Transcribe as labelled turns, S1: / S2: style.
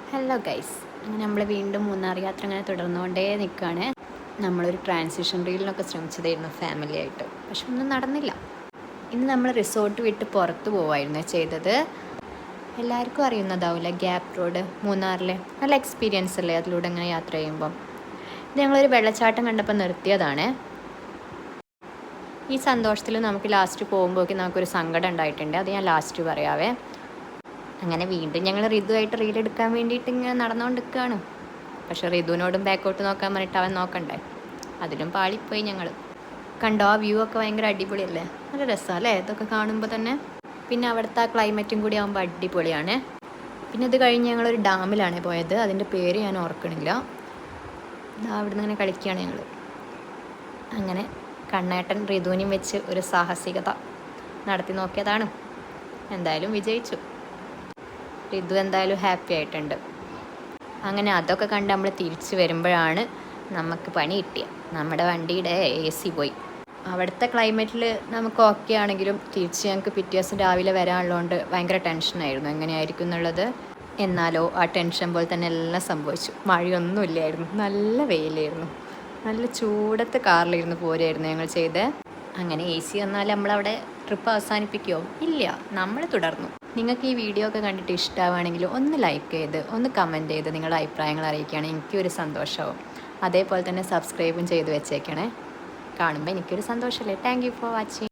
S1: Hello guys, അങ്ങനെ നമ്മൾ വീണ്ടും മൂന്നാർ യാത്ര അങ്ങനെ തുടർന്നുകൊണ്ടേ നിൽക്കുകയാണ്. നമ്മളൊരു ട്രാൻസിഷൻ റീലിനൊക്കെ ശ്രമിച്ചതായിരുന്നു ഫാമിലി ആയിട്ട്, പക്ഷെ ഒന്നും നടന്നില്ല. ഇന്ന് നമ്മൾ റിസോർട്ട് വിട്ട് പുറത്ത് പോവായിരുന്നു ചെയ്തത്. എല്ലാവർക്കും അറിയുന്നതാവില്ല ഗ്യാപ്പ് റോഡ് മൂന്നാറിലെ നല്ല എക്സ്പീരിയൻസ് അല്ലേ അതിലൂടെ അങ്ങനെ യാത്ര ചെയ്യുമ്പം. ഇത് ഞങ്ങളൊരു വെള്ളച്ചാട്ടം കണ്ടപ്പോൾ നിർത്തിയതാണ്. ഈ സന്തോഷത്തിൽ നമുക്ക് ലാസ്റ്റ് പോകുമ്പോഴേക്കും നമുക്കൊരു സങ്കടം ഉണ്ടായിട്ടുണ്ട്, അത് ഞാൻ ലാസ്റ്റ് പറയാവേ. അങ്ങനെ വീണ്ടും ഞങ്ങൾ ഋതുവായിട്ട് റീലെടുക്കാൻ വേണ്ടിയിട്ട് ഇങ്ങനെ നടന്നുകൊണ്ടിരിക്കുകയാണ്. പക്ഷെ ഋതുവിനോടും ബാക്കോട്ട് നോക്കാൻ പറഞ്ഞിട്ട് അവൻ നോക്കണ്ടേ, അതിലും പാളിപ്പോയി ഞങ്ങൾ. കണ്ടോ, ആ വ്യൂ ഒക്കെ ഭയങ്കര അടിപൊളിയല്ലേ, നല്ല രസമല്ലേ ഇതൊക്കെ കാണുമ്പോൾ തന്നെ. പിന്നെ അവിടുത്തെ ആ ക്ലൈമറ്റും കൂടി ആകുമ്പോൾ അടിപൊളിയാണ്. പിന്നെ ഇത് കഴിഞ്ഞ് ഞങ്ങളൊരു ഡാമിലാണ് പോയത്, അതിൻ്റെ പേര് ഞാൻ ഓർക്കണില്ല. അവിടുന്ന് അങ്ങനെ കളിക്കുകയാണ് ഞങ്ങൾ. അങ്ങനെ കണ്ണേട്ടൻ ഋതുവിനെയും വെച്ച് ഒരു സാഹസികത നടത്തി നോക്കിയതാണ്. എന്തായാലും വിജയിച്ചു. ഋതു എന്തായാലും ഹാപ്പി ആയിട്ടുണ്ട്. അങ്ങനെ അതൊക്കെ കണ്ട് നമ്മൾ തിരിച്ച് വരുമ്പോഴാണ് നമുക്ക് പണി കിട്ടിയത്. നമ്മുടെ വണ്ടിയുടെ AC പോയി. അവിടുത്തെ ക്ലൈമറ്റിൽ നമുക്ക് ഓക്കെ ആണെങ്കിലും തിരിച്ച് ഞങ്ങൾക്ക് പിറ്റേ ദിവസം രാവിലെ വരാനുള്ളതുകൊണ്ട് ഭയങ്കര ടെൻഷനായിരുന്നു എങ്ങനെയായിരിക്കും എന്നുള്ളത്. എന്നാലോ ആ ടെൻഷൻ പോലെ തന്നെ എല്ലാം സംഭവിച്ചു. മഴയൊന്നുമില്ലായിരുന്നു, നല്ല വെയിലായിരുന്നു. നല്ല ചൂടത്ത് കാറിലിരുന്ന് പോരായിരുന്നു ഞങ്ങൾ ചെയ്തത്. അങ്ങനെ AC വന്നാൽ നമ്മളവിടെ ട്രിപ്പ് അവസാനിപ്പിക്കുമോ? ഇല്ല, നമ്മൾ തുടർന്നു. നിങ്ങൾക്ക് ഈ വീഡിയോ ഒക്കെ കണ്ടിട്ട് ഇഷ്ടമാവുകയാണെങ്കിൽ ഒന്ന് ലൈക്ക് ചെയ്ത് ഒന്ന് കമൻറ്റ് ചെയ്ത് നിങ്ങളുടെ അഭിപ്രായങ്ങൾ അറിയിക്കുകയാണെങ്കിൽ എനിക്കൊരു സന്തോഷമാവും. അതേപോലെ തന്നെ സബ്സ്ക്രൈബും ചെയ്ത് വെച്ചേക്കണേ. കാണുമ്പോൾ എനിക്കൊരു സന്തോഷമല്ലേ. Thank you for watching.